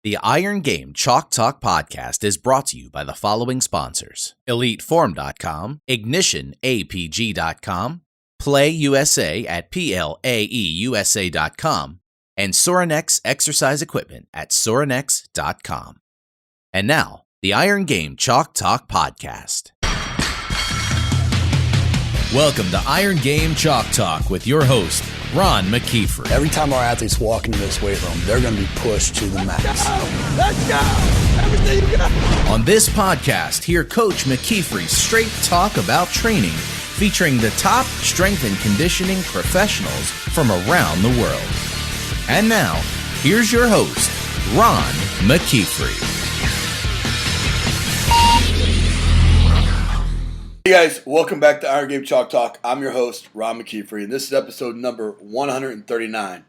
The Iron Game Chalk Talk podcast is brought to you by the following sponsors: EliteForm.com, IgnitionAPG.com, PlayUSA at PLAEUSA.com, and Sorinex Exercise Equipment at Sorinex.com. And now, the Iron Game Chalk Talk podcast. Welcome to Iron Game Chalk Talk with your host, Ron McKeefery. Every time our athletes walk into this weight room, they're going to be pushed to the max. Let's go! Everything you got! On this podcast, hear Coach McKeefery's straight talk about training, featuring the top strength and conditioning professionals from around the world. And now, here's your host, Ron McKeefery. Hey guys, welcome back to Iron Game Chalk Talk. I'm your host, Ron McKeefery, and this is episode number 139.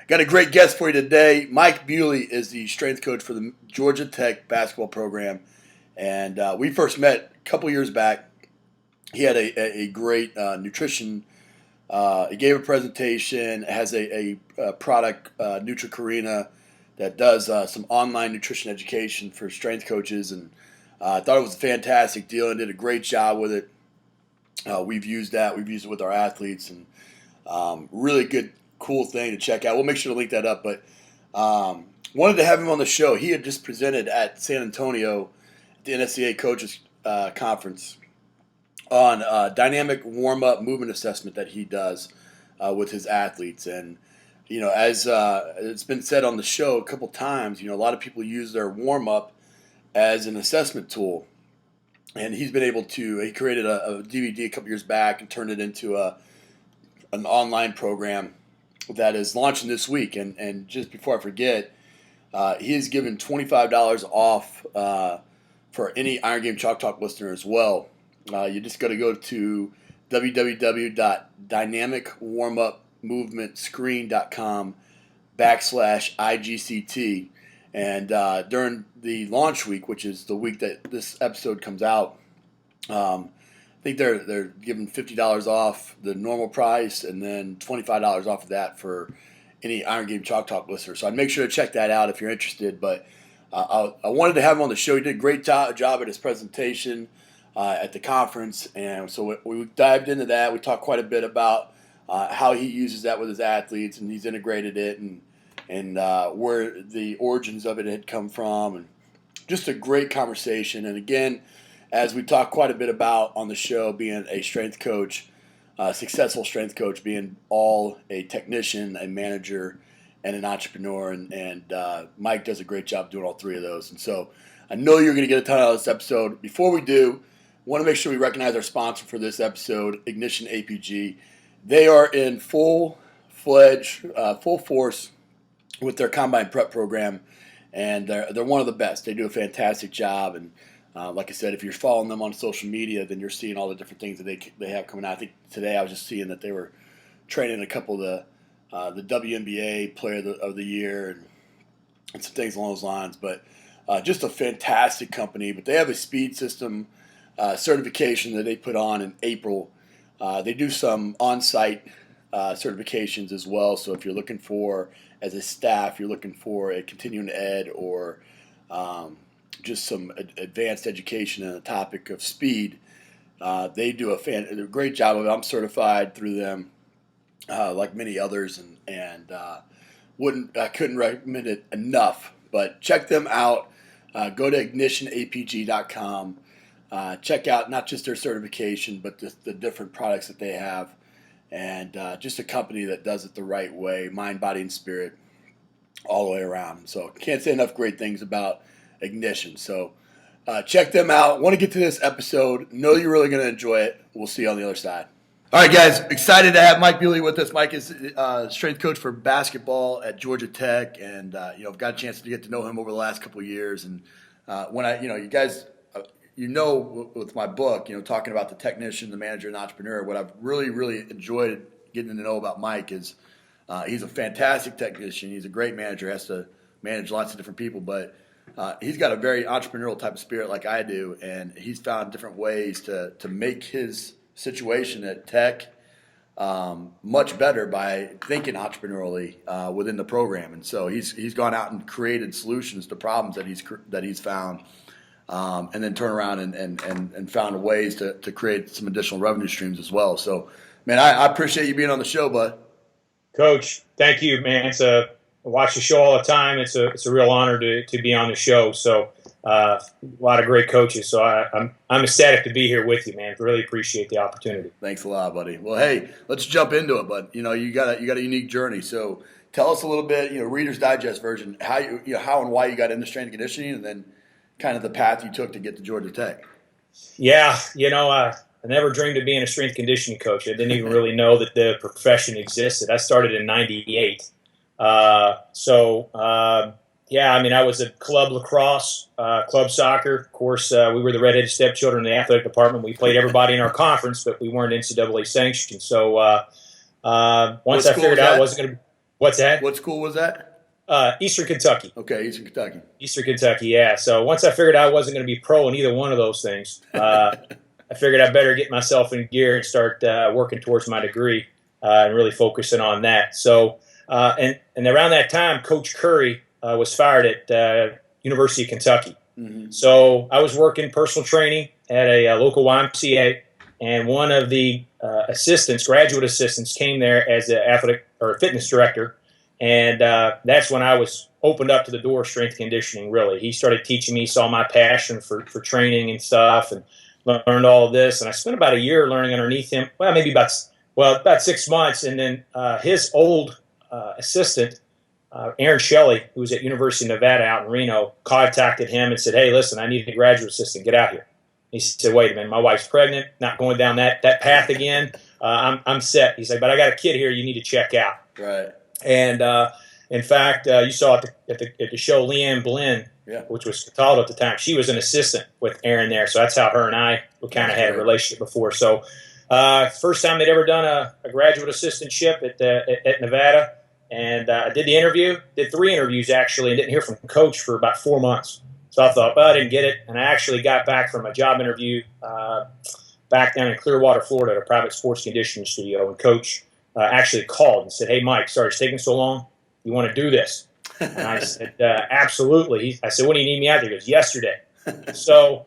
Got a great guest for you today. Mike Bewley is the strength coach for the Georgia Tech basketball program, and we first met a couple years back. He had a great nutrition. He gave a presentation, has a product, Nutritionist, that does some online nutrition education for strength coaches, and I thought it was a fantastic deal and did a great job with it. We've used that. We've used it with our athletes, and really good, cool thing to check out. We'll make sure to link that up. But wanted to have him on the show. He had just presented at San Antonio at the NSCA Coaches Conference on dynamic warm-up movement assessment that he does with his athletes. And, you know, as it's been said on the show a couple times, you know, a lot of people use their warm-up as an assessment tool, and he's been able to. He created a DVD a couple years back and turned it into an online program that is launching this week. And just before I forget, he has given $25 off for any Iron Game Chalk Talk listener as well. You just got to go to www.dynamicwarmupscreen.com/IGCT. And during the launch week, which is the week that this episode comes out, I think they're giving $50 off the normal price and then $25 off of that for any Iron Game Chalk Talk listener. So I'd make sure to check that out if you're interested. But I wanted to have him on the show. He did a great job at his presentation at the conference. And so we dived into that. We talked quite a bit about how he uses that with his athletes, and he's integrated it, and where the origins of it had come from, and just a great conversation. And again, as we talked quite a bit about on the show, being a strength coach, successful strength coach, being all a technician, a manager, and an entrepreneur, and Mike does a great job doing all three of those. And so I know you're going to get a ton out of this episode. Before we do, I want to make sure we recognize our sponsor for this episode, Ignition APG. They are in full force with their combine prep program, and they're one of the best. They do a fantastic job, and like I said, if you're following them on social media, then you're seeing all the different things that they have coming out. I think today I was just seeing that they were training a couple of the WNBA Player of the Year and some things along those lines. But just a fantastic company. But they have a speed system certification that they put on in April. They do some on-site certifications as well. So if you're looking for, as a staff, you're looking for a continuing ed or just some advanced education in the topic of speed, they do a great job of it. I'm certified through them, like many others, and I couldn't recommend it enough. But check them out. Go to ignitionapg.com. Check out not just their certification, but the different products that they have. And just a company that does it the right way, mind, body, and spirit, all the way around. So can't say enough great things about Ignition. So check them out. Want to get to this episode. Know you're really going to enjoy it. We'll see you on the other side. All right, guys. Excited to have Mike Bewley with us. Mike is strength coach for basketball at Georgia Tech, and I've got a chance to get to know him over the last couple of years. And when you guys. With my book, talking about the technician, the manager, and the entrepreneur, what I've really, really enjoyed getting to know about Mike is he's a fantastic technician. He's a great manager, has to manage lots of different people, but he's got a very entrepreneurial type of spirit like I do, and he's found different ways to make his situation at Tech much better by thinking entrepreneurially within the program. And so he's gone out and created solutions to problems that he's found, and then turn around and found ways to create some additional revenue streams as well. So, man, I appreciate you being on the show, bud. Coach, thank you, man. I watch the show all the time. It's a real honor to be on the show. So a lot of great coaches. So I'm ecstatic to be here with you, man. Really appreciate the opportunity. Thanks a lot, buddy. Well, hey, let's jump into it, bud. You got a unique journey. So tell us a little bit, Reader's Digest version, how and why you got into strength and conditioning, and then kind of the path you took to get to Georgia Tech. Yeah, I never dreamed of being a strength conditioning coach. I didn't even really know that the profession existed. I started in '98. I was at club lacrosse, club soccer. Of course, we were the redheaded stepchildren in the athletic department. We played everybody in our conference, but we weren't NCAA sanctioned. So once I figured out I wasn't going to – what's that? What school was that? Eastern Kentucky. Okay, Eastern Kentucky. Eastern Kentucky, yeah. So once I figured out I wasn't going to be pro in either one of those things, I figured I better get myself in gear and start working towards my degree and really focusing on that. So and around that time, Coach Curry was fired at University of Kentucky. Mm-hmm. So I was working personal training at a local YMCA, and one of the graduate assistants, came there as an athletic or fitness director, and that's when I was opened up to the door of strength conditioning. Really, he started teaching me, saw my passion for training and stuff, and learned all of this. And I spent about a year learning underneath him. Well, maybe about 6 months, and then his old assistant, Aaron Shelley, who was at University of Nevada out in Reno, contacted him and said, "Hey, listen, I need a graduate assistant. Get out here." He said, "Wait a minute, my wife's pregnant. Not going down that path again. I'm set." He said, "But I got a kid here. You need to check out." Right. And in fact, you saw at the show Leanne Blinn, which was Cataldo at the time. She was an assistant with Aaron there, so that's how her and I kind of had a relationship before. So first time they'd ever done a graduate assistantship at Nevada. And I did the interview, did 3 interviews actually, and didn't hear from Coach for about 4 months. So I thought, I didn't get it. And I actually got back from a job interview back down in Clearwater, Florida, at a private sports conditioning studio. And Coach actually called and said, "Hey, Mike, sorry it's taking so long. You want to do this?" And I said, "Absolutely." I said, "When do you need me out there?" He goes, "Yesterday." So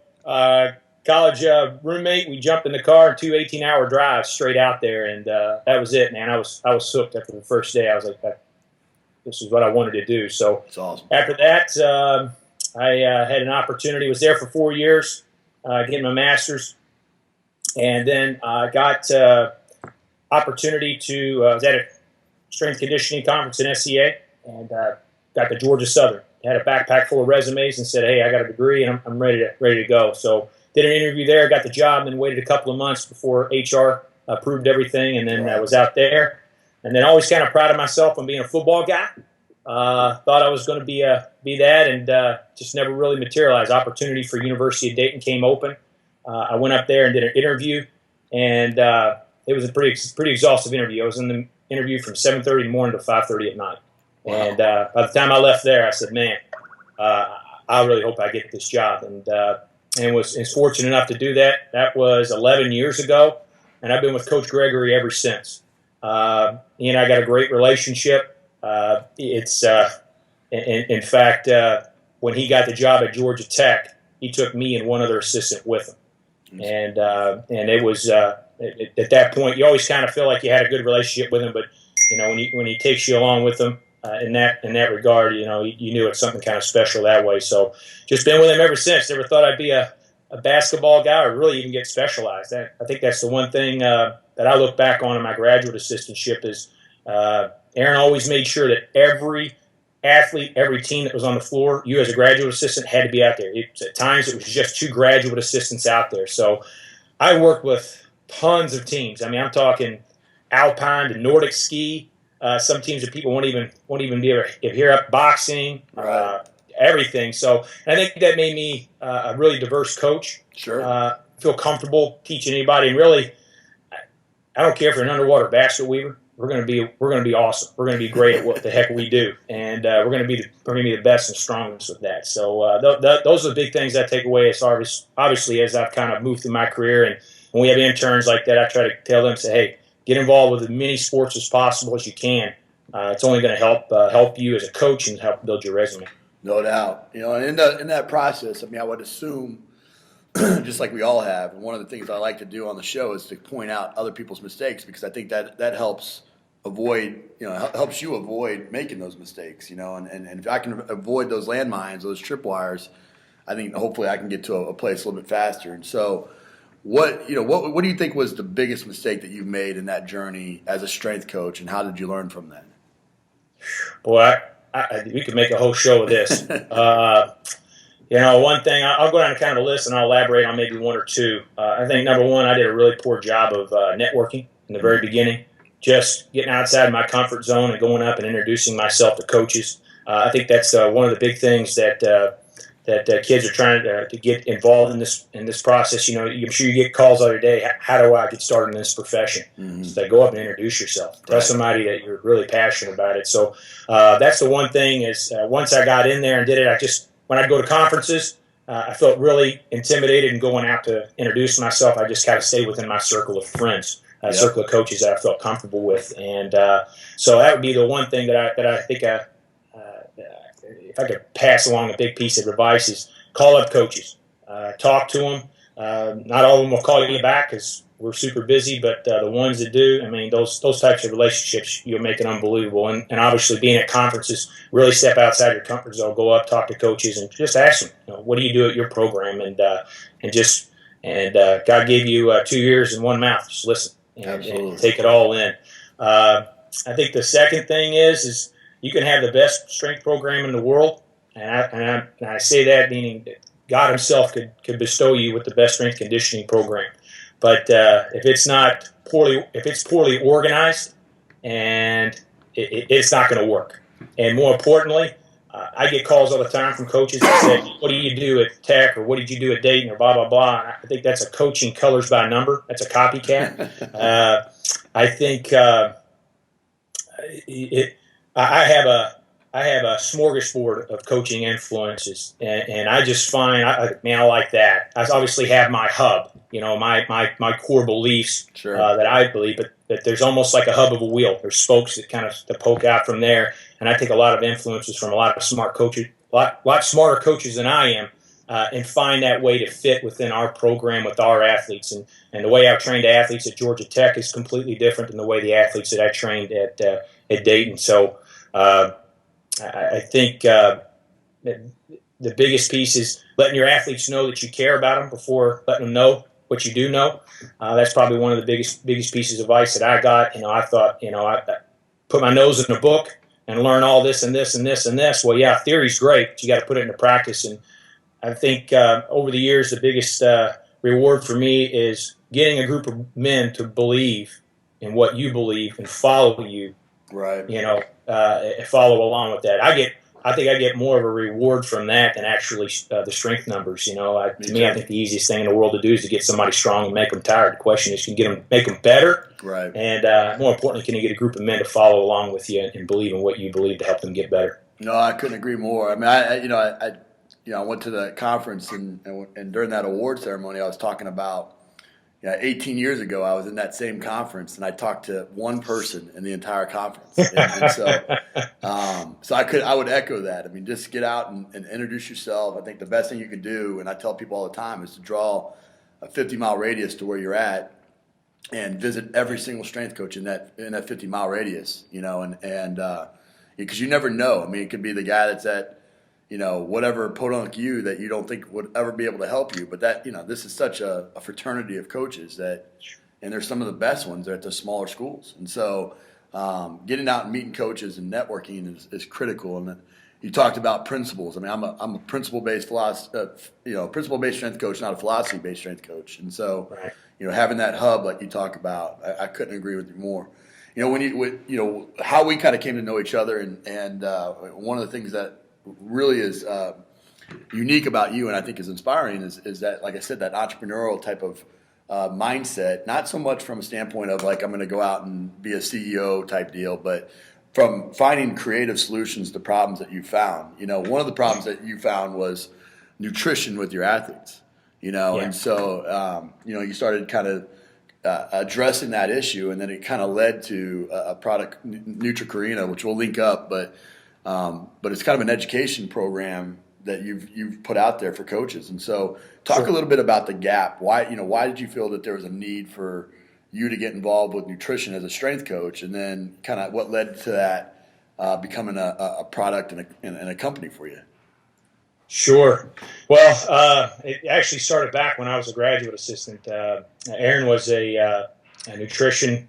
college roommate, we jumped in the car and 2 18-hour drives straight out there, and that was it, man. I was hooked after the first day. I was like, this is what I wanted to do. So that's awesome. After that, I had an opportunity. Was there for 4 years, getting my master's, and then got opportunity to was at a strength conditioning conference in SCA, and got to Georgia Southern. Had a backpack full of resumes and said, "Hey, I got a degree and I'm ready to go." So did an interview there, got the job, and then waited a couple of months before HR approved everything, and then I was out there. And then always kind of proud of myself on being a football guy. Thought I was going to be that, and just never really materialized. Opportunity for University of Dayton came open. I went up there and did an interview, and it was a pretty exhaustive interview. I was in the interview from 7:30 in the morning to 5:30 at night. Wow. And by the time I left there, I said, "Man, I really hope I get this job." And was fortunate enough to do that. That was 11 years ago, and I've been with Coach Gregory ever since. He and I got a great relationship. In fact, when he got the job at Georgia Tech, he took me and one other assistant with him. And it was at that point, you always kind of feel like you had a good relationship with him, but when he takes you along with him in that regard, you knew it's something kind of special that way. So just been with him ever since. Never thought I'd be a basketball guy or really even get specialized. I think that's the one thing that I look back on in my graduate assistantship is Aaron always made sure that every athlete, every team that was on the floor, you as a graduate assistant had to be out there. At times it was just 2 graduate assistants out there. So I worked with tons of teams. I mean, I'm talking alpine to Nordic ski. Some teams that people won't even be able to hear up, boxing, right. Everything. So I think that made me a really diverse coach. Sure. Feel comfortable teaching anybody, and really, I don't care if you're an underwater basket weaver. We're going to be awesome. We're going to be great at what the heck we do, and we're going to be the best and strongest with that. So those are the big things I take away. As obviously as I've kind of moved through my career, and when we have interns like that, I try to tell them, say, "Hey, get involved with as many sports as possible as you can. It's only going to help you as a coach and help build your resume. No doubt. And in that process, I mean, I would assume, just like we all have, and one of the things I like to do on the show is to point out other people's mistakes, because I think that helps helps you avoid making those mistakes, and if I can avoid those landmines, those tripwires, I think hopefully I can get to a place a little bit faster. And so what do you think was the biggest mistake that you've made in that journey as a strength coach, and how did you learn from that? Boy, we could make a whole show of this. One thing, I'll go down kind of a list and I'll elaborate on maybe one or two. I think number one, I did a really poor job of networking in the very beginning, just getting outside my comfort zone and going up and introducing myself to coaches. I think that's one of the big things that kids are trying to get involved in this process. I'm sure you get calls every day. How do I get started in this profession? Mm-hmm. So go up and introduce yourself. Tell somebody that you're really passionate about it. So that's the one thing is once I got in there and did it, when I'd go to conferences, I felt really intimidated in going out to introduce myself. I just kind of stayed within my circle of friends, circle of coaches that I felt comfortable with. And so that would be the one thing that I think if I could pass along a big piece of advice is call up coaches, talk to them. Not all of them will call you back because we're super busy, but the ones that do, I mean, those types of relationships, you'll make it unbelievable. And obviously being at conferences, really step outside your comfort zone, go up, talk to coaches, and just ask them, what do you do at your program? And God gave you 2 ears and one mouth. Just listen and take it all in. I think the second thing is you can have the best strength program in the world, and I say that meaning that God Himself could bestow you with the best strength conditioning program. But if it's poorly organized, and it's not going to work. And more importantly, I get calls all the time from coaches that say, "What do you do at Tech?" or "What did you do at Dayton?" or blah blah blah. I think that's a coaching colors by number. That's a copycat. I think I have a smorgasbord of coaching influences, and I just find, I like that. I obviously have my hub, my core beliefs that I believe, but there's almost like a hub of a wheel. There's spokes that poke out from there, and I take a lot of influences from a lot of smart coaches, a lot smarter coaches than I am, and find that way to fit within our program with our athletes. And the way I've trained athletes at Georgia Tech is completely different than the way the athletes that I trained at Dayton. So I think the biggest piece is letting your athletes know that you care about them before letting them know what you do know. That's probably one of the biggest pieces of advice that I got. I thought, I put my nose in a book and learn all this and this and this and this. Well, yeah, theory's great, but you got to put it into practice. And I think over the years, the biggest reward for me is getting a group of men to believe in what you believe and follow you. Right. Follow along with that. I think I get more of a reward from that than actually the strength numbers. To me, I think the easiest thing in the world to do is to get somebody strong and make them tired. The question is, can you make them better? Right. And more importantly, can you get a group of men to follow along with you and believe in what you believe to help them get better? No, I couldn't agree more. I mean, I went to the conference and during that award ceremony, I was talking about. 18 years ago, I was in that same conference, and I talked to one person in the entire conference. And so I would echo that. I mean, just get out and introduce yourself. I think the best thing you can do, and I tell people all the time, is to draw a 50-mile radius to where you're at and visit every single strength coach in that 50-mile radius. Because you never know. I mean, it could be the guy that's at whatever podunk you that you don't think would ever be able to help you. But that, this is such a fraternity of coaches and they're some of the best ones at the smaller schools. And so getting out and meeting coaches and networking is critical. And you talked about principles. I mean, I'm a principle-based principle-based strength coach, not a philosophy-based strength coach. And so, having that hub like you talk about, I couldn't agree with you more. How we kind of came to know each other and one of the things that really is unique about you and I think is inspiring is that, like I said, that entrepreneurial type of mindset, not so much from a standpoint of like I'm going to go out and be a CEO type deal, but from finding creative solutions to problems that you found. One of the problems that you found was nutrition with your athletes, and so, you started kind of addressing that issue, and then it kind of led to a product, Nutricarina, which we'll link up, but it's kind of an education program that you've put out there for coaches. And so talk a little bit about the gap. Why did you feel that there was a need for you to get involved with nutrition as a strength coach, and then kind of what led to that becoming a product and a company for you? Sure. Well, it actually started back when I was a graduate assistant. Aaron was a nutrition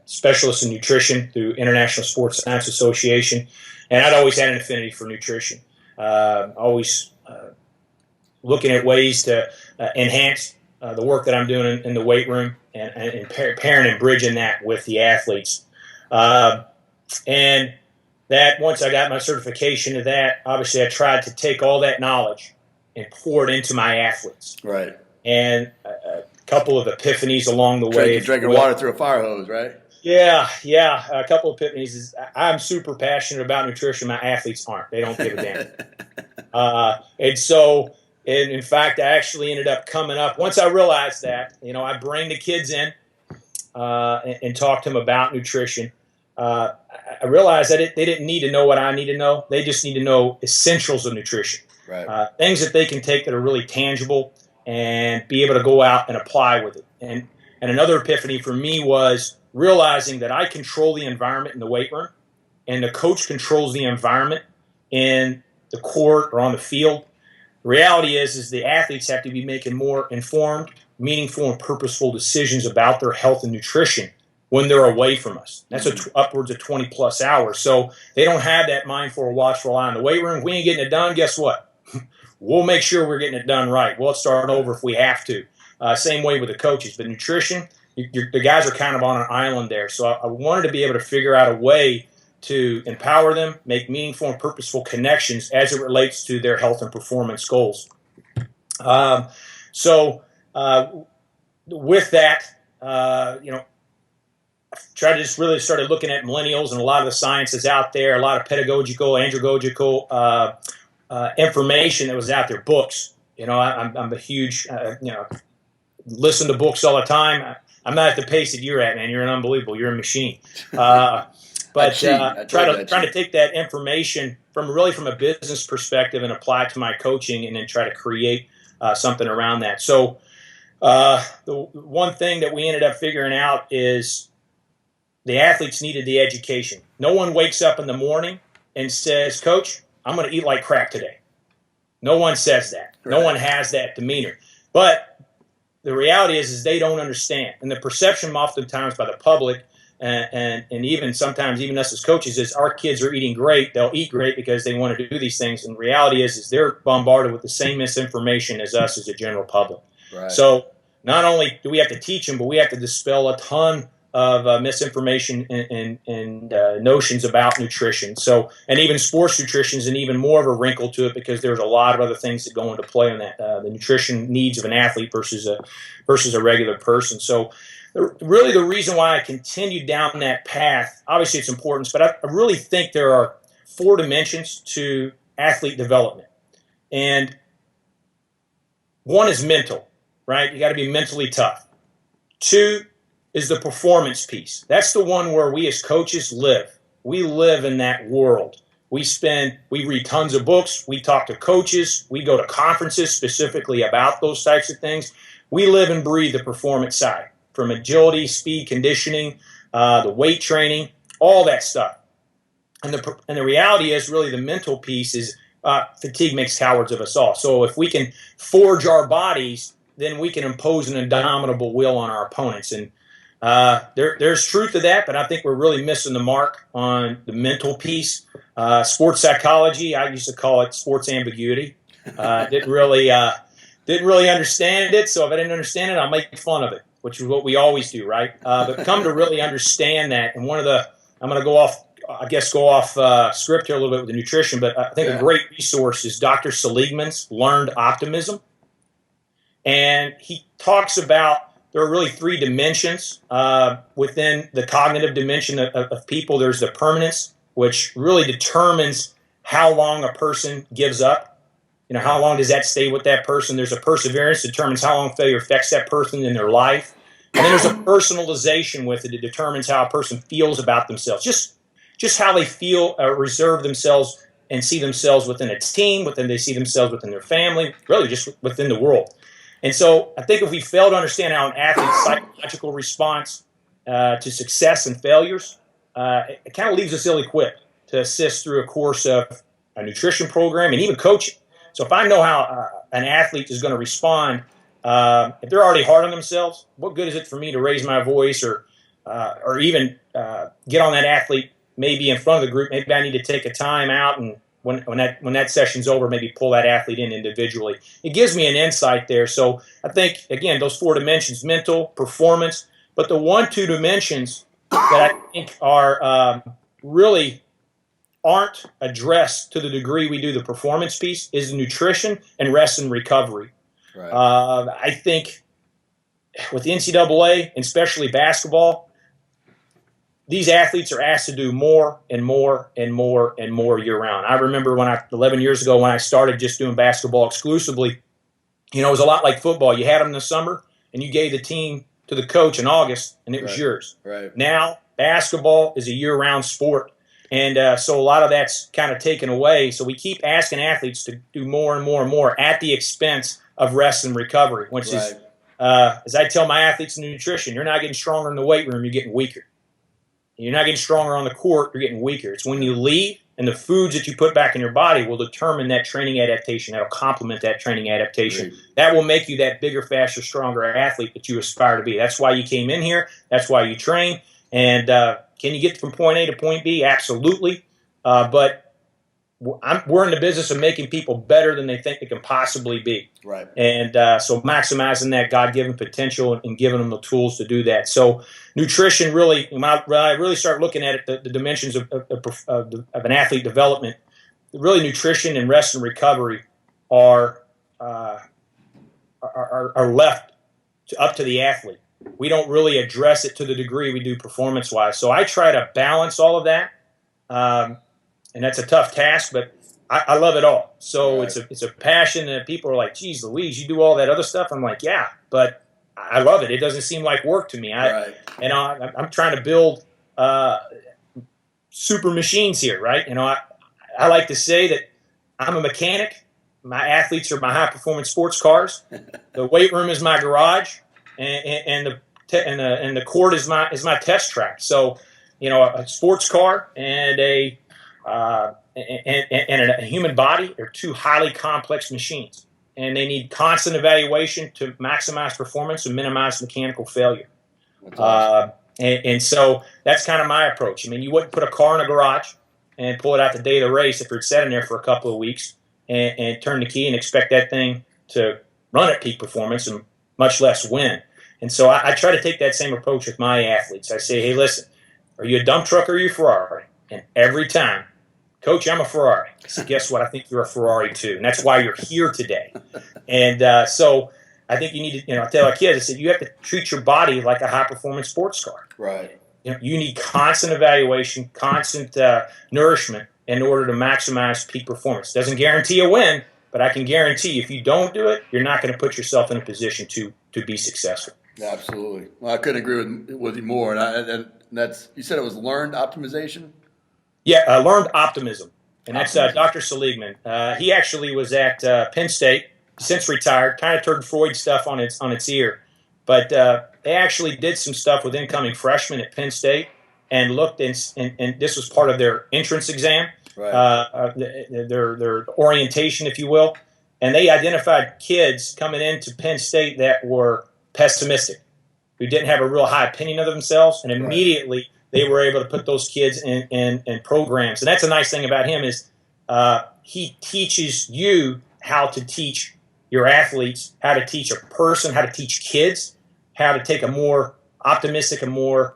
specialist in nutrition through International Sports Science Association, and I'd always had an affinity for nutrition. Always looking at ways to enhance the work that I'm doing in the weight room and pairing and bridging that with the athletes. And that once I got my certification to that, obviously I tried to take all that knowledge and pour it into my athletes. Right. And a couple of epiphanies along the way. Drinking water through a fire hose, right? Yeah. A couple of epiphanies is I'm super passionate about nutrition. My athletes aren't. They don't give a damn. And so, in fact, I actually ended up coming up, once I realized that, I bring the kids in and talk to them about nutrition. I realized that they didn't need to know what I need to know. They just need to know essentials of nutrition. Right. Things that they can take that are really tangible and be able to go out and apply with it. And another epiphany for me was realizing that I control the environment in the weight room, and the coach controls the environment in the court or on the field. The reality is the athletes have to be making more informed, meaningful, and purposeful decisions about their health and nutrition when they're away from us. That's upwards of 20-plus hours. So they don't have that mindful or watchful eye in the weight room. If we ain't getting it done, guess what? We'll make sure we're getting it done right. We'll start over if we have to. Same way with the coaches. But nutrition, the guys are kind of on an island there. So I wanted to be able to figure out a way to empower them, make meaningful and purposeful connections as it relates to their health and performance goals. With that, tried to just really started looking at millennials and a lot of the sciences out there, a lot of pedagogical, andragogical information that was out there, books. I'm a huge, listen to books all the time. I'm not at the pace that you're at, man. You're unbelievable. You're a machine. But trying to take that information from a business perspective and apply it to my coaching, and then try to create something around that. So the one thing that we ended up figuring out is the athletes needed the education. No one wakes up in the morning and says, "Coach, I'm going to eat like crap today." No one says that. Right. No one has that demeanor. But the reality is they don't understand. And the perception oftentimes by the public and even sometimes even us as coaches is our kids are eating great. They'll eat great because they want to do these things. And the reality is they're bombarded with the same misinformation as us as a general public. Right. So not only do we have to teach them, but we have to dispel a ton of misinformation and notions about nutrition. So, and even sports nutrition is an even more of a wrinkle to it because there's a lot of other things that go into play on that. The nutrition needs of an athlete versus a regular person. So, really the reason why I continued down that path, obviously it's important, but I really think there are 4 dimensions to athlete development. And one is mental, right? You got to be mentally tough. 2 is the performance piece. That's the one where we as coaches live. We live in that world. We read tons of books. We talk to coaches. We go to conferences specifically about those types of things. We live and breathe the performance side, from agility, speed, conditioning, the weight training, all that stuff. And the reality is really the mental piece is fatigue makes cowards of us all. So if we can forge our bodies, then we can impose an indomitable will on our opponents. And there's truth to that, but I think we're really missing the mark on the mental piece. Sports psychology, I used to call it sports ambiguity. Didn't really understand it, so if I didn't understand it, I'll make fun of it, which is what we always do, right? But come to really understand that, and I'm going to go off script here a little bit with the nutrition, but I think a great resource is Dr. Seligman's Learned Optimism. And he talks about there are really 3 dimensions within the cognitive dimension of people. There's the permanence, which really determines how long a person gives up. How long does that stay with that person? There's a perseverance, determines how long failure affects that person in their life. And then there's a personalization with it. It determines how a person feels about themselves, just how they feel, reserve themselves and see themselves within a team, they see themselves within their family, really just within the world. And so I think if we fail to understand how an athlete's psychological response to success and failures, it kind of leaves us ill-equipped to assist through a course of a nutrition program and even coaching. So if I know how an athlete is going to respond, if they're already hard on themselves, what good is it for me to raise my voice or even get on that athlete maybe in front of the group? Maybe I need to take a time out, and when that session's over, maybe pull that athlete in individually. It gives me an insight there. So I think, again, those 4 dimensions: mental, performance, but the 1-2 dimensions that I think are really aren't addressed to the degree we do the performance piece is nutrition and rest and recovery. Right. I think with the NCAA, and especially basketball, these athletes are asked to do more and more and more and more year-round. I remember 11 years ago when I started just doing basketball exclusively, it was a lot like football. You had them in the summer, and you gave the team to the coach in August, and it was yours. Right. Now, basketball is a year-round sport. And so a lot of that's kind of taken away. So we keep asking athletes to do more and more and more at the expense of rest and recovery, which is, as I tell my athletes in nutrition, you're not getting stronger in the weight room, you're getting weaker. You're not getting stronger on the court, you're getting weaker. It's when you leave, and the foods that you put back in your body will determine that training adaptation. That'll complement that training adaptation. Great. That will make you that bigger, faster, stronger athlete that you aspire to be. That's why you came in here. That's why you train. And can you get from point A to point B? Absolutely. But we're in the business of making people better than they think they can possibly be. Right. And so maximizing that God-given potential and giving them the tools to do that. So nutrition really, when I really start looking at it, the dimensions of an athlete development, really nutrition and rest and recovery are left up to the athlete. We don't really address it to the degree we do performance-wise. So I try to balance all of that, and that's a tough task, but I love it all. So Right. it's a passion, and people are like, geez, Louise, you do all that other stuff? I'm like, yeah, but I love it. It doesn't seem like work to me. I'm trying to build super machines here, right? I like to say that I'm a mechanic. My athletes are my high-performance sports cars. The weight room is my garage. And the court is my test track. So, a sports car and a human body are 2 highly complex machines, and they need constant evaluation to maximize performance and minimize mechanical failure. Awesome. And so that's kind of my approach. I mean, you wouldn't put a car in a garage and pull it out the day of the race if it's sitting there for a couple of weeks and turn the key and expect that thing to run at peak performance and much less win. And so I try to take that same approach with my athletes. I say, hey, listen, are you a dump truck or are you a Ferrari? And every time, Coach, I'm a Ferrari. So guess what? I think you're a Ferrari too. And that's why you're here today. And so I think you need to, I tell our kids, I said, you have to treat your body like a high-performance sports car. Right. You need constant evaluation, constant nourishment in order to maximize peak performance. Doesn't guarantee a win, but I can guarantee if you don't do it, you're not going to put yourself in a position to be successful. Absolutely. Well, I couldn't agree with you more. And that's, you said it was learned optimization? Yeah, learned optimism. And that's Dr. Seligman. He actually was at Penn State, since retired, kind of turned Freud stuff on its ear. But they actually did some stuff with incoming freshmen at Penn State and looked, and this was part of their entrance exam, right. Their orientation, if you will. And they identified kids coming into Penn State that were pessimistic, who didn't have a real high opinion of themselves, and immediately they were able to put those kids in programs. And that's a nice thing about him is he teaches you how to teach your athletes, how to teach a person, how to teach kids, how to take a more optimistic, a more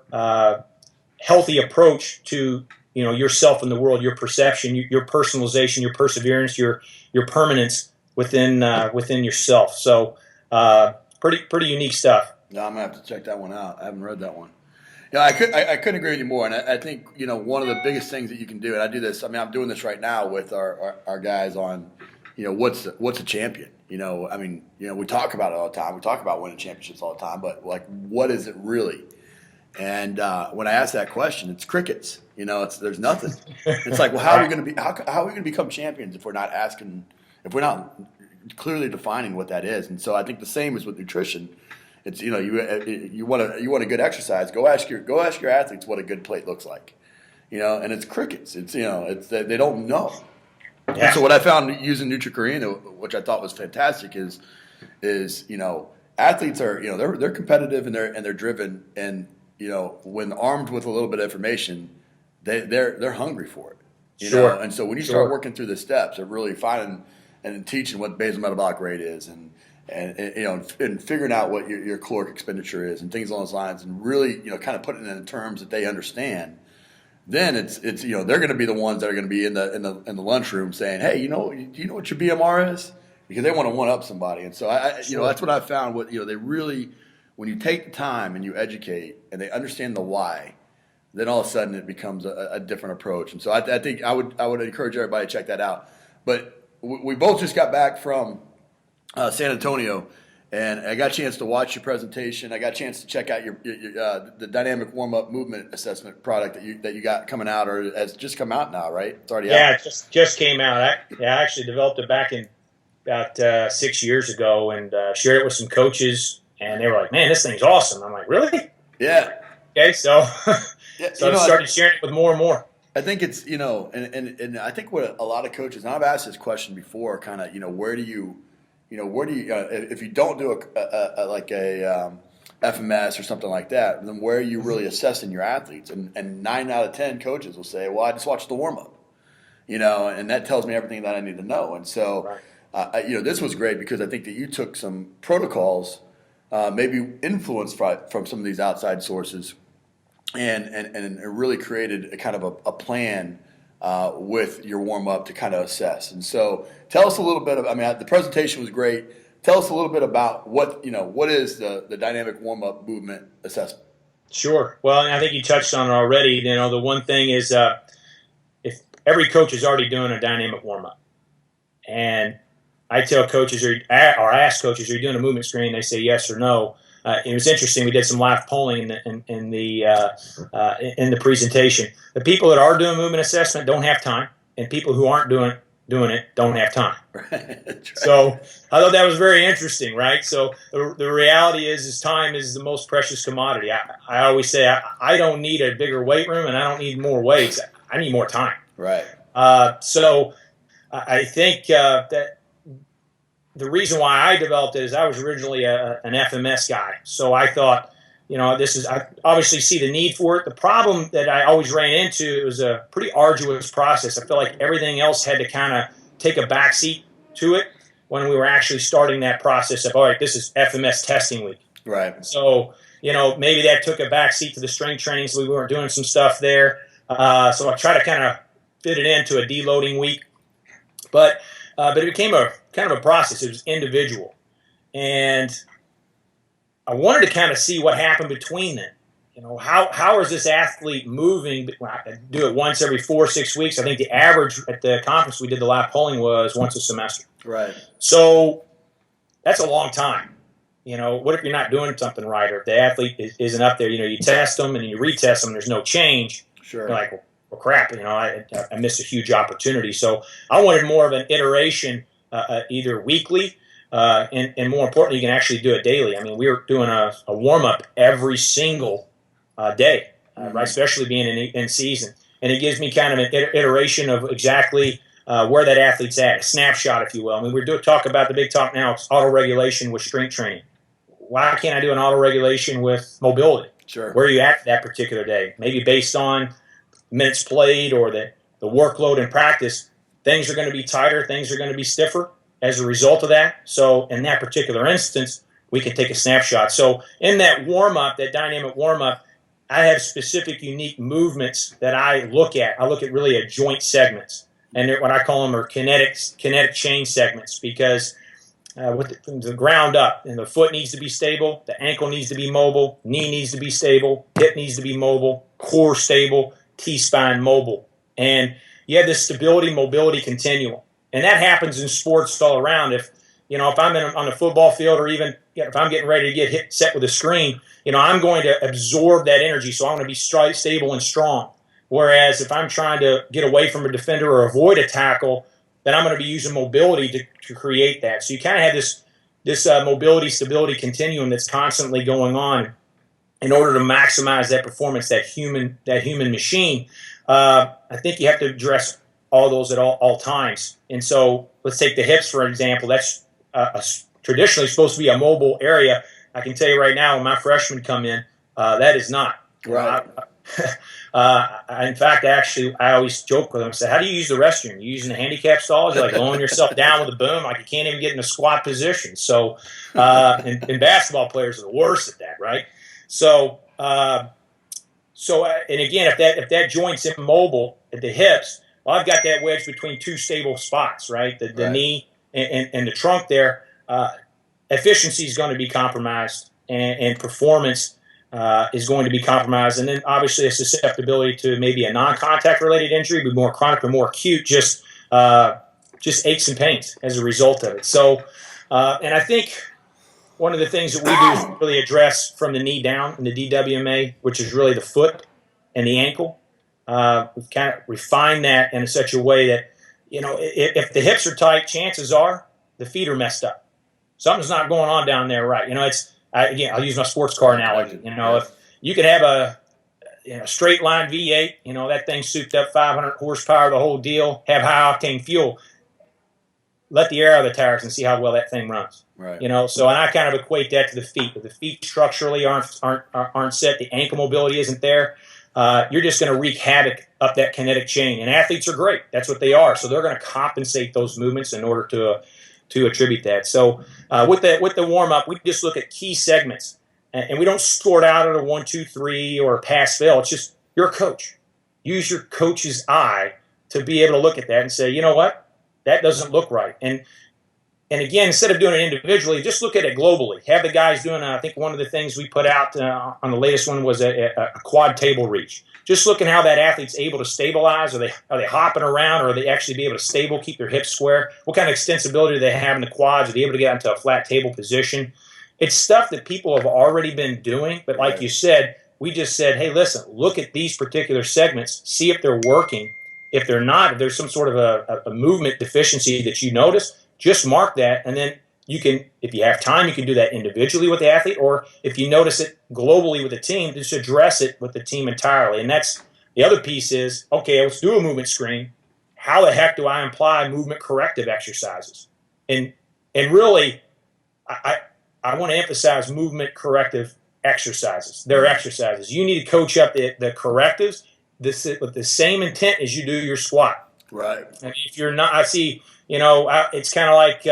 healthy approach to yourself in the world, your perception, your personalization, your perseverance, your permanence within yourself. So pretty unique stuff. No, I'm gonna have to check that one out. I haven't read that one. I couldn't agree with you more. And I think one of the biggest things that you can do, and I do this. I mean, I'm doing this right now with our guys on what's a champion? I mean, we talk about it all the time. We talk about winning championships all the time, but like, what is it really? And when I ask that question, it's crickets. There's nothing. It's like, well, how are we going to become champions if we're not clearly defining what that is? And so I think the same is with nutrition. It's you want a good exercise. Go ask your athletes what a good plate looks like. And it's crickets. It's they don't know. Yeah. And so what I found using NutriCorean, which I thought was fantastic, is athletes are they're competitive and they're driven, and when armed with a little bit of information, they're hungry for it. Sure. And so when you start working through the steps of really finding and teaching what basal metabolic rate is, and figuring out what your caloric expenditure is and things along those lines, and really kind of putting it in terms that they understand, then it's they're going to be the ones that are going to be in the lunchroom saying, hey, do you know what your BMR is? Because they want to one up somebody. And so that's what I found. What they really, when you take the time and you educate and they understand the why, then all of a sudden it becomes a different approach. And so I think I would encourage everybody to check that out. But we both just got back from San Antonio, and I got a chance to watch your presentation. I got a chance to check out your the dynamic warm-up movement assessment product that you got coming out, or has just come out now, right? It's already out. Yeah, it just came out. I actually developed it back in about 6 years ago, and shared it with some coaches, and they were like, "Man, this thing's awesome." I'm like, "Really?" Yeah. Okay, so yeah, so I started sharing it with more and more. I think it's and I think what a lot of coaches, and I've asked this question before, kind of where do you if you don't do a FMS or something like that, then where are you really assessing your athletes? And 9 out of 10 coaches will say, well, I just watched the warm up, and that tells me everything that I need to know. And so, this was great because I think that you took some protocols, maybe influenced from some of these outside sources, and really created a kind of a plan with your warm up to kind of assess. And so tell us a little bit the presentation was great. Tell us a little bit about what is the dynamic warm up movement assessment? Sure. Well, and I think you touched on it already. The one thing is if every coach is already doing a dynamic warm up, and I tell coaches or ask coaches, are you doing a movement screen? They say yes or no. It was interesting. We did some live polling in the presentation. The people that are doing movement assessment don't have time, and people who aren't doing it don't have time. Right. So I thought that was very interesting, right? So the reality is time is the most precious commodity. I always say I don't need a bigger weight room, and I don't need more weights. I need more time. Right. So I think that the reason why I developed it is I was originally an FMS guy. So I thought, I obviously see the need for it. The problem that I always ran into, it was a pretty arduous process. I feel like everything else had to kind of take a backseat to it when we were actually starting that process of, all right, this is FMS testing week. Right. So, maybe that took a backseat to the strength training, so we weren't doing some stuff there. So I try to kind of fit it into a deloading week. But it became a kind of a process. It was individual. And I wanted to kind of see what happened between them. How is this athlete moving? I do it once every 4 or 6 weeks. I think the average at the conference we did the live polling was once a semester. Right. So that's a long time. What if you're not doing something right, or if the athlete isn't up there? You test them and you retest them, there's no change. Sure. You're like, well, crap, I missed a huge opportunity. So I wanted more of an iteration, either weekly, and more importantly, you can actually do it daily. We were doing a warm-up every single day, right, especially being in season. And it gives me kind of an iteration of exactly where that athlete's at, a snapshot, if you will. We're talk about the big talk now, it's auto-regulation with strength training. Why can't I do an auto-regulation with mobility? Sure. Where are you at that particular day? Maybe based on minutes played or the workload in practice, things are going to be tighter, things are going to be stiffer as a result of that. So in that particular instance, we can take a snapshot. So in that warm-up, that dynamic warm-up, I have specific unique movements that I look at. I look at really at joint segments. And what I call them are kinetic chain segments, because with the ground up, and the foot needs to be stable, the ankle needs to be mobile, knee needs to be stable, hip needs to be mobile, core stable, T-spine mobile. And you have this stability-mobility continuum. And that happens in sports all around. If I'm on the football field, or even if I'm getting ready to get set with a screen, I'm going to absorb that energy. So I'm going to be stable and strong. Whereas if I'm trying to get away from a defender or avoid a tackle, then I'm going to be using mobility to create that. So you kind of have this mobility stability continuum that's constantly going on in order to maximize that performance, that human machine. I think you have to address all those at all times. And so let's take the hips, for example. That's traditionally supposed to be a mobile area. I can tell you right now, when my freshmen come in, that is not. Right. In fact, actually, I always joke with them. I say, how do you use the restroom? You using the handicap stalls? You're like lowering yourself down with a boom, like you can't even get in a squat position. So, and basketball players are the worst at that, right? So, and again, if that joint's immobile at the hips, well, I've got that wedge between two stable spots, right? The Right. knee and the trunk there. Efficiency is going to be compromised, and performance is going to be compromised. And then obviously a susceptibility to maybe a non-contact related injury, but more chronic or more acute, just aches and pains as a result of it. So, and I think one of the things that we do is really address from the knee down in the DWMA, which is really the foot and the ankle. We've kind of refined that in such a way that, if the hips are tight, chances are the feet are messed up. Something's not going on down there right. I'll use my sports car analogy. If you could have a straight line V8, that thing souped up 500 horsepower, the whole deal, have high octane fuel, let the air out of the tires and see how well that thing runs. Right. So, and I kind of equate that to the feet. If the feet structurally aren't set, the ankle mobility isn't there, you're just going to wreak havoc up that kinetic chain. And athletes are great. That's what they are. So they're going to compensate those movements in order to attribute that. So with the warm-up, we just look at key segments. And we don't sort out at a 1, 2, 3 or a pass-fail. It's just, you're a coach. Use your coach's eye to be able to look at that and say, you know what? That doesn't look right. And again, instead of doing it individually, just look at it globally. Have the guys doing, I think one of the things we put out on the latest one was a quad table reach. Just looking how that athlete's able to stabilize. Are they hopping around, or are they actually be able to keep their hips square? What kind of extensibility do they have in the quads? Are they able to get into a flat table position? It's stuff that people have already been doing, but like you said, we just said, hey, listen, look at these particular segments, see if they're working. If they're not, if there's some sort of a movement deficiency that you notice, just mark that, and then you can, if you have time, you can do that individually with the athlete, or if you notice it globally with the team, just address it with the team entirely. And that's the other piece is, okay, let's do a movement screen. How the heck do I apply movement corrective exercises? And really, I want to emphasize movement corrective exercises. They're exercises. You need to coach up the correctives with the same intent as you do your squat. Right. I mean, if you're not, I see, it's kind of like,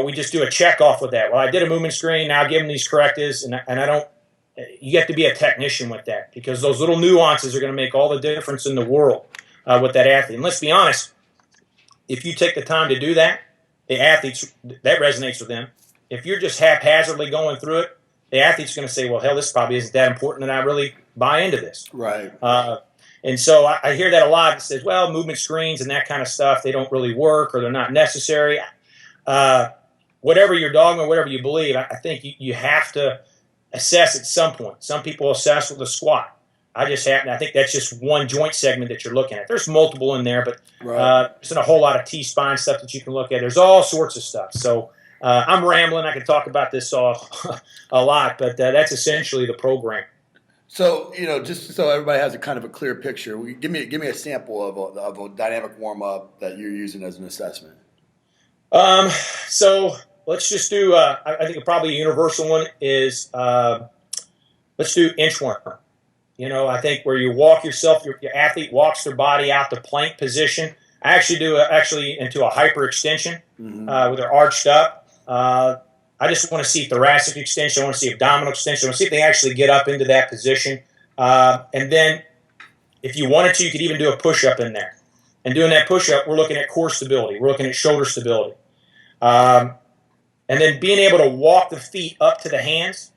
we just do a check off with that. Well, I did a movement screen. Now I give them these correctives, and I don't. You have to be a technician with that, because those little nuances are going to make all the difference in the world with that athlete. And let's be honest, if you take the time to do that, the athletes, that resonates with them. If you're just haphazardly going through it, the athlete's going to say, well, hell, this probably isn't that important, and I really buy into this. Right. And so I hear that a lot. It says, well, movement screens and that kind of stuff, they don't really work, or they're not necessary. Whatever your dogma, whatever you believe, I think you have to assess at some point. Some people assess with a squat. I think that's just one joint segment that you're looking at. There's multiple in there, but there's a whole lot of T-spine stuff that you can look at. There's all sorts of stuff. So I'm rambling. I could talk about this a lot, but that's essentially the program. So, just so everybody has a kind of a clear picture, give me a sample of a dynamic warm-up that you're using as an assessment. So let's just do, I think probably a universal one is, let's do inchworm. I think where you walk yourself, your athlete walks their body out to plank position. I actually do into a hyperextension where they're arched up. I just want to see thoracic extension. I want to see abdominal extension. I want to see if they actually get up into that position. And then if you wanted to, you could even do a push-up in there. And doing that push-up, we're looking at core stability. We're looking at shoulder stability. And then being able to walk the feet up to the hands.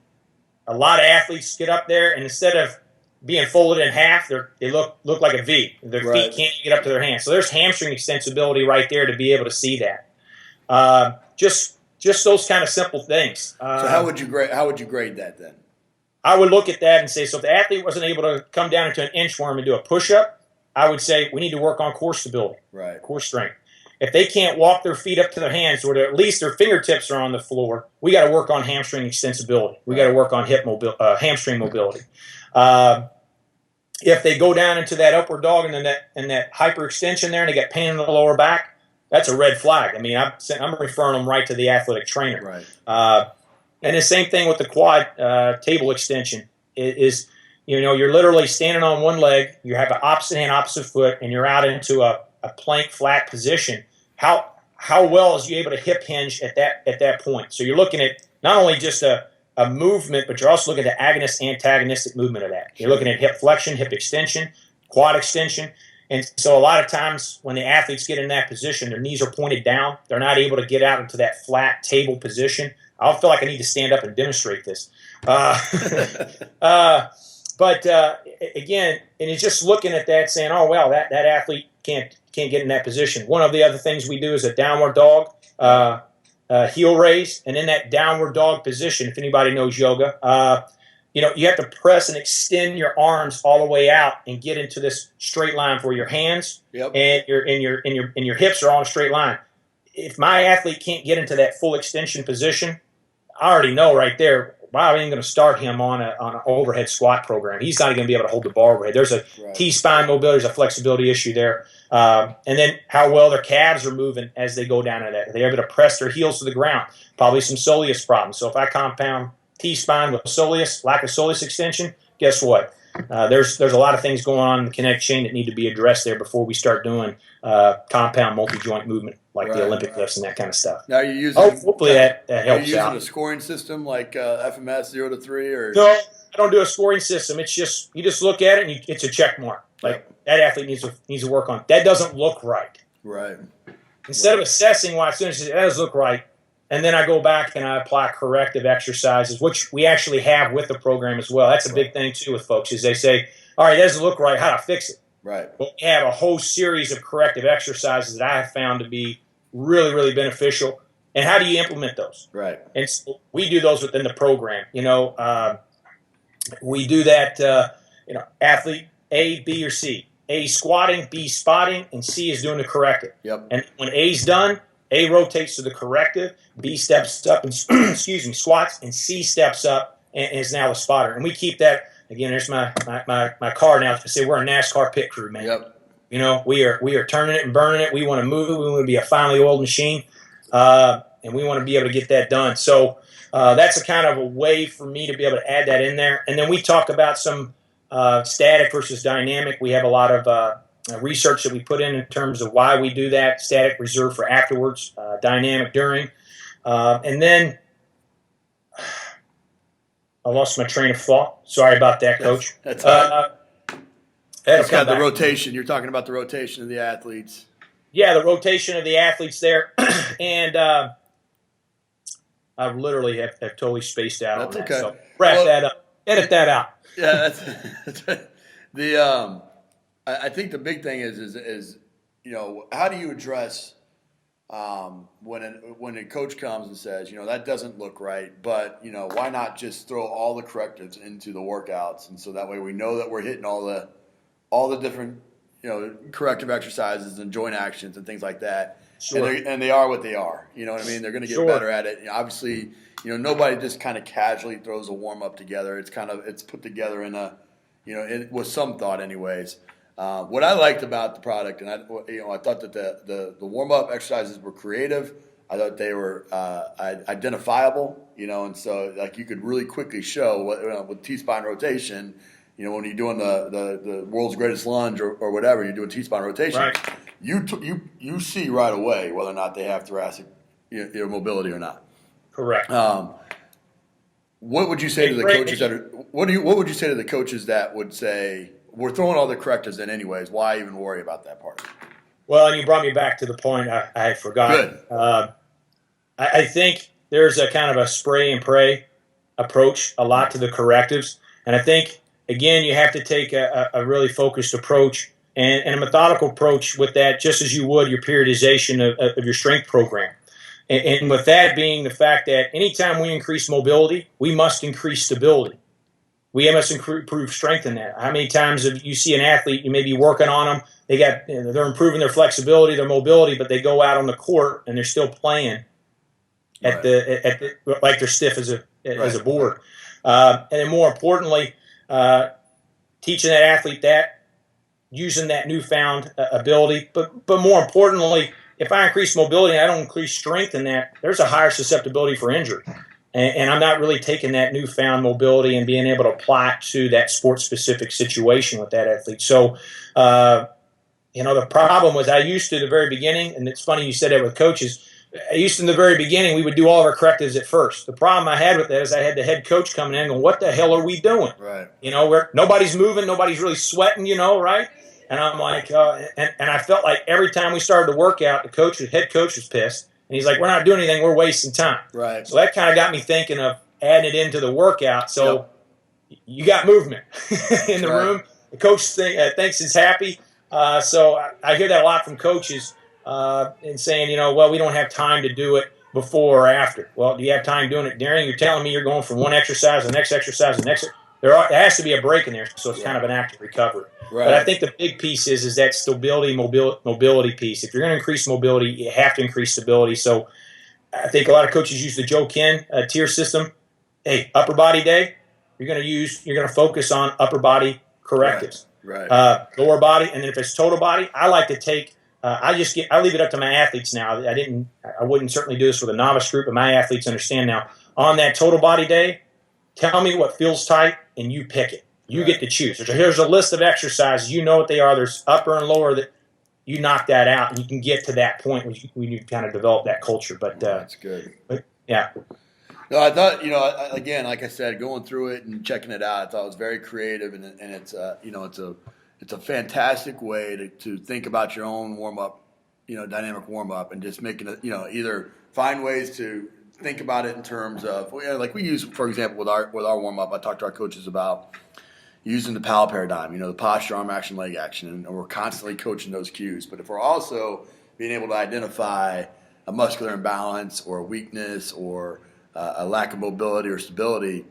A lot of athletes get up there, and instead of being folded in half, they look like a V. Their Right. feet can't get up to their hands. So there's hamstring extensibility right there to be able to see that. Just those kind of simple things. So how would you grade that then? I would look at that and say, so if the athlete wasn't able to come down into an inchworm and do a push-up, I would say we need to work on core stability, Right. core strength. If they can't walk their feet up to their hands, or at least their fingertips are on the floor, we got to work on hamstring extensibility. We got to work on hamstring mobility. If they go down into that upward dog and then that hyperextension there, and they get pain in the lower back, that's a red flag. I mean, I'm referring them right to the athletic trainer. Right. And the same thing with the quad table extension is, you're literally standing on one leg, you have an opposite hand, opposite foot, and you're out into a plank flat position. How well is you able to hip hinge at that point? So you're looking at not only just a movement, but you're also looking at the agonist-antagonistic movement of that. You're looking at hip flexion, hip extension, quad extension. And so a lot of times when the athletes get in that position, their knees are pointed down. They're not able to get out into that flat table position. I don't feel like I need to stand up and demonstrate this. But again, and it's just looking at that saying, oh, well, that athlete can't get in that position. One of the other things we do is a downward dog, heel raise. And in that downward dog position, if anybody knows yoga, you have to press and extend your arms all the way out and get into this straight line for your hands and your hips are on a straight line. If my athlete can't get into that full extension position, I already know right there, wow, I ain't going to start him on an overhead squat program. He's not going to be able to hold the bar overhead. There's a T-spine mobility, there's a flexibility issue there. And then how well their calves are moving as they go down to that. They're able to press their heels to the ground. Probably some soleus problems. So if I compound T-spine with soleus, lack of soleus extension, guess what? There's a lot of things going on in the connect chain that need to be addressed there before we start doing compound multi-joint movement like the Olympic lifts and that kind of stuff. Now you're using hopefully that helps out. Are you using a scoring system like FMS 0 to 3 or? No, I don't do a scoring system. It's just you just look at it and it's a check mark. Like that athlete needs to work on. That doesn't look right. Right. Instead of assessing why, as soon as that does look right, and then I go back and I apply corrective exercises, which we actually have with the program as well. That's a big thing too with folks is they say, all right, that doesn't look right. How do I fix it? Right. But we have a whole series of corrective exercises that I have found to be really, really beneficial. And how do you implement those? Right. And so we do those within the program. We do that, athlete A, B, or C. A squatting, B spotting, and C is doing the corrective. Yep. And when A's done, A rotates to the corrective, B steps up and squats, and C steps up and is now the spotter. And we keep that. Again, there's my car now. To say we're a NASCAR pit crew, man. Yep. We are turning it and burning it. We want to move. We want to be a finely oiled machine, and we want to be able to get that done. So that's a kind of a way for me to be able to add that in there. And then we talk about some static versus dynamic. We have a lot of research that we put in terms of why we do that. Static reserved for afterwards, dynamic during, and then I lost my train of thought. Sorry about that, Coach. That's got the rotation. You're talking about the rotation of the athletes. Yeah, the rotation of the athletes there, and I literally have totally spaced out on that. Okay. So wrap that up. Edit that out. Yeah, that's I think the big thing is how do you address when a coach comes and says that doesn't look right, but why not just throw all the correctives into the workouts, and so that way we know that we're hitting all the different corrective exercises and joint actions and things like that. Sure. And they are what they are. You know what I mean? They're going to get better at it. Obviously, nobody just kind of casually throws a warm up together. It's put together in with some thought, anyways. What I liked about the product, and I thought that the warm up exercises were creative. I thought they were identifiable. And so like you could really quickly show with T-spine rotation. When you're doing the world's greatest lunge or whatever, you're doing T-spine rotation. Right. You see right away whether or not they have thoracic mobility or not. Correct. What would you say to the coaches what would you say to the coaches that would say we're throwing all the correctives in anyways? Why even worry about that part? Well, and you brought me back to the point I had forgotten. Good. I think there's a kind of a spray and pray approach a lot to the correctives, and I think again, you have to take a really focused approach and a methodical approach with that, just as you would your periodization of your strength program. And with that being the fact that anytime we increase mobility, we must increase stability. We must improve strength in that. How many times have you see an athlete, you may be working on them, they're improving their flexibility, their mobility, but they go out on the court and they're still playing at the like they're stiff as a board. And then more importantly, teaching that athlete that, using that newfound ability, but more importantly, if I increase mobility and I don't increase strength in that, there's a higher susceptibility for injury. And I'm not really taking that newfound mobility and being able to apply it to that sport-specific situation with that athlete. So, the problem was I used to at the very beginning, and it's funny you said that with coaches, I used to in the very beginning, we would do all of our correctives at first. The problem I had with that is I had the head coach coming in going, what the hell are we doing? Right. Where nobody's moving, nobody's really sweating, right? And I'm like, and I felt like every time we started the workout, the head coach was pissed. And he's like, we're not doing anything. We're wasting time. Right. So that kind of got me thinking of adding it into the workout. So you got movement in the room. The coach thinks it's happy. So I hear that a lot from coaches and saying, well, we don't have time to do it before or after. Well, do you have time doing it during? You're telling me you're going from one exercise, the next exercise, the next. There has to be a break in there, so it's kind of an active recovery. Right. But I think the big piece is that stability, mobility piece. If you're going to increase mobility, you have to increase stability. So I think a lot of coaches use the Joe Ken tier system. Hey, upper body day, you're going to focus on upper body correctives. Right. Lower body, and then if it's total body, I like to take. I leave it up to my athletes now. I wouldn't certainly do this with a novice group, but my athletes understand now. On that total body day, tell me what feels tight, and you pick it. You get to choose. Here's a list of exercises. You know what they are. There's upper and lower that you knock that out, and you can get to that point when you kind of develop that culture. But that's good. But, yeah. No, I thought again, like I said, going through it and checking it out, I thought it was very creative, and it's it's a fantastic way to think about your own warm up, dynamic warm up, and just making it, either find ways to think about it in terms of, like we use, for example, with our warm up. I talked to our coaches about using the PAL paradigm, the posture, arm action, leg action, and we're constantly coaching those cues. But if we're also being able to identify a muscular imbalance or a weakness or a lack of mobility or stability,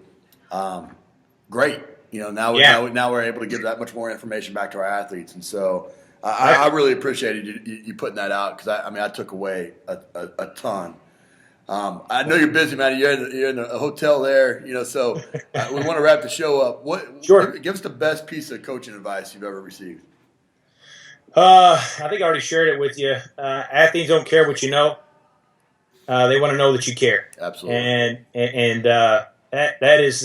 great. Now we're able to give that much more information back to our athletes, and so I really appreciated you putting that out, because I took away a ton. I know you're busy, man. You're in a hotel there, so we want to wrap the show up. Sure. Give us the best piece of coaching advice you've ever received. I think I already shared it with you. Athletes don't care what you know. They want to know that you care. Absolutely. And that is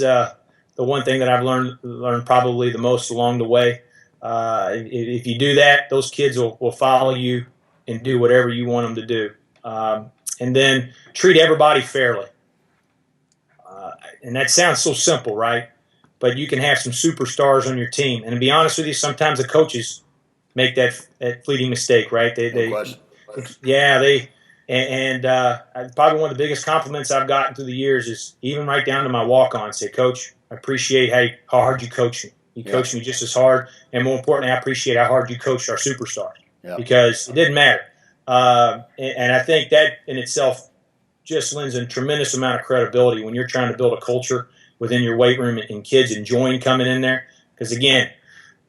the one thing that I've learned probably the most along the way. If you do that, those kids will follow you and do whatever you want them to do. And then treat everybody fairly. And that sounds so simple, right? But you can have some superstars on your team. And to be honest with you, sometimes the coaches make that fleeting mistake, right? No question. Probably one of the biggest compliments I've gotten through the years is even right down to my walk-on. Say, Coach, I appreciate how hard you coach me. You coached me just as hard. And more importantly, I appreciate how hard you coached our superstars. Because it didn't matter. And I think that in itself just lends a tremendous amount of credibility when you're trying to build a culture within your weight room and kids enjoying coming in there. Because, again,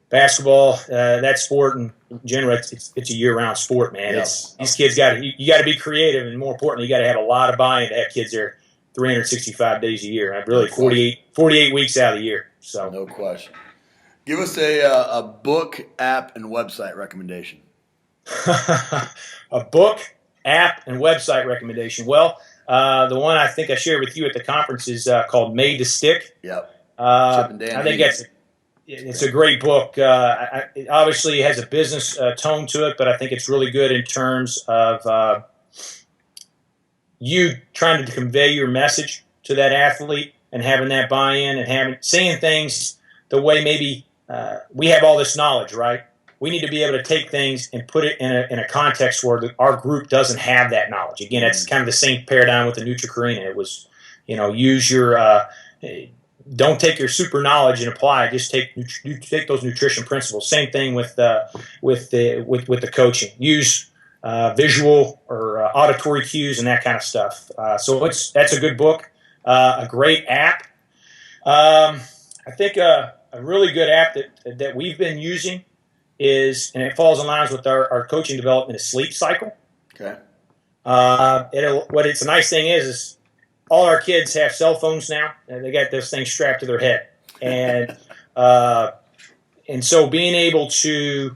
basketball, that sport in general, it's a year-round sport, man. These kids you got to be creative, and more importantly, you got to have a lot of buy-in to have kids there 365 days a year. Really, 48 weeks out of the year. So no question. Give us a book, app, and website recommendation. A book, app, and website recommendation. Well, the one I think I shared with you at the conference is called Made to Stick. Yep. I think it's a great book. It obviously has a business tone to it, but I think it's really good in terms of you trying to convey your message to that athlete and having that buy-in and saying things the way maybe we have all this knowledge, right? We need to be able to take things and put it in a context where our group doesn't have that knowledge. Again, it's kind of the same paradigm with the Nutritionist. It was, use your don't take your super knowledge and apply it. Just take those nutrition principles. Same thing with the coaching. Use visual or auditory cues and that kind of stuff. So that's a good book, a great app. I think a really good app that we've been using is, and it falls in line with our coaching development, is Sleep Cycle. Okay. What it's a nice thing is all our kids have cell phones now, and they got this thing strapped to their head, and so being able to,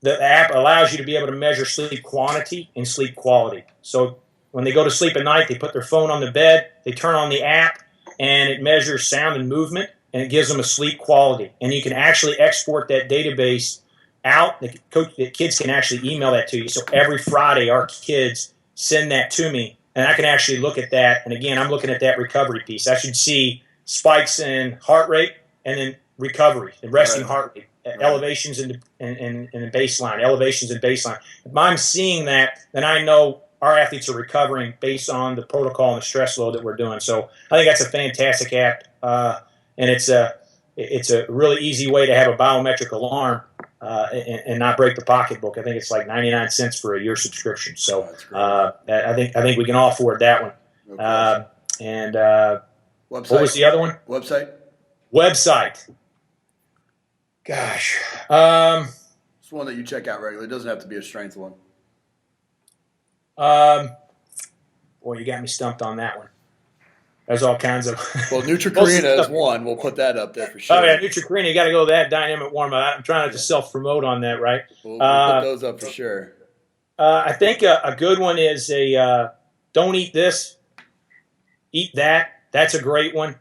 the app allows you to be able to measure sleep quantity and sleep quality. So when they go to sleep at night, they put their phone on the bed, they turn on the app, and it measures sound and movement, and it gives them a sleep quality. And you can actually export that database out. The kids can actually email that to you. So every Friday, our kids send that to me, and I can actually look at that. And again, I'm looking at that recovery piece. I should see spikes in heart rate and then recovery, and resting heart rate, elevations and baseline, elevations and baseline. If I'm seeing that, then I know our athletes are recovering based on the protocol and the stress load that we're doing. So I think that's a fantastic app, and it's a really easy way to have a biometric alarm and not break the pocketbook. I think it's like 99 cents for a year subscription. So I think we can all afford that one. Okay. And Website. what was the other one? Website. Gosh. It's one that you check out regularly. It doesn't have to be a strength one. Boy, you got me stumped on that one. There's all kinds of. Well, Nutricarina is one. We'll put that up there for sure. Oh yeah, Nutricarina. You got to go with that dynamic warm up. I'm trying to self promote on that, right? We'll put those up for sure. I think a good one is don't eat this, eat that. That's a great one.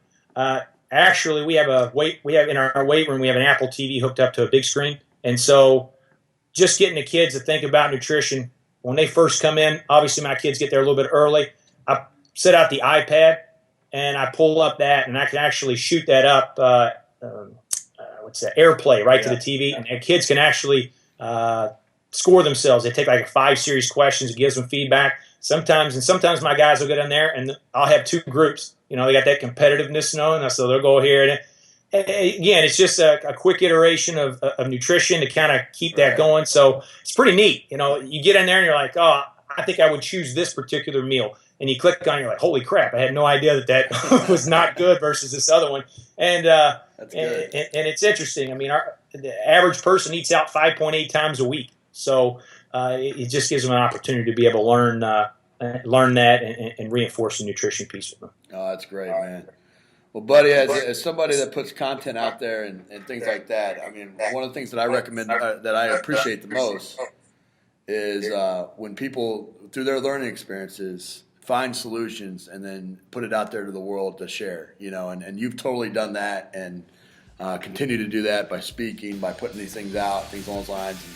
Actually, we have in our weight room, we have an Apple TV hooked up to a big screen, and so just getting the kids to think about nutrition when they first come in. Obviously, my kids get there a little bit early. I set out the iPad and I pull up that, and I can actually shoot that up. What's that? AirPlay right to the TV, and kids can actually score themselves. They take like 5 series questions. It gives them feedback. Sometimes my guys will get in there, and I'll have 2 groups. You know, they got that competitiveness knowing, so they'll go here. And again, it's just a quick iteration of nutrition to kind of keep that going. So it's pretty neat. You know, you get in there and you're like, oh, I think I would choose this particular meal. And you click on it, you're like, holy crap, I had no idea that was not good versus this other one. And That's good. And it's interesting. I mean, the average person eats out 5.8 times a week. So it just gives them an opportunity to be able to learn that and reinforce the nutrition piece with them. Oh, that's great, man. Well, buddy, as somebody that puts content out there and things like that, I mean, one of the things that I recommend, that I appreciate the most is when people, through their learning experiences, find solutions and then put it out there to the world to share, you know, and you've totally done that and continue to do that by speaking, by putting these things out, things along those lines. And,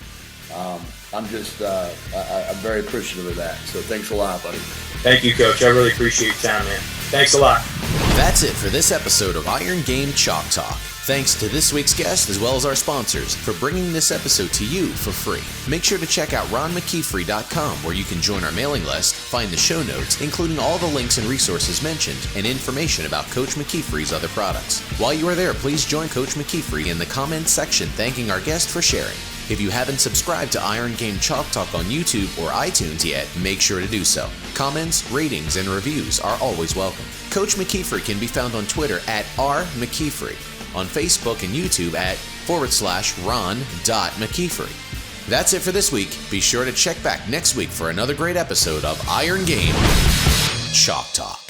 I'm just, I'm very appreciative of that. So thanks a lot, buddy. Thank you, Coach. I really appreciate your time, man. Thanks a lot. That's it for this episode of Iron Game Chalk Talk. Thanks to this week's guest as well as our sponsors for bringing this episode to you for free. Make sure to check out ronmckeefery.com where you can join our mailing list, find the show notes, including all the links and resources mentioned, and information about Coach McKeefery's other products. While you are there, please join Coach McKeefery in the comments section thanking our guest for sharing. If you haven't subscribed to Iron Game Chalk Talk on YouTube or iTunes yet, make sure to do so. Comments, ratings, and reviews are always welcome. Coach McKeefery can be found on Twitter at @RMcKeefery, on Facebook and YouTube at /Ron.McKeefery. That's it for this week. Be sure to check back next week for another great episode of Iron Game Chalk Talk.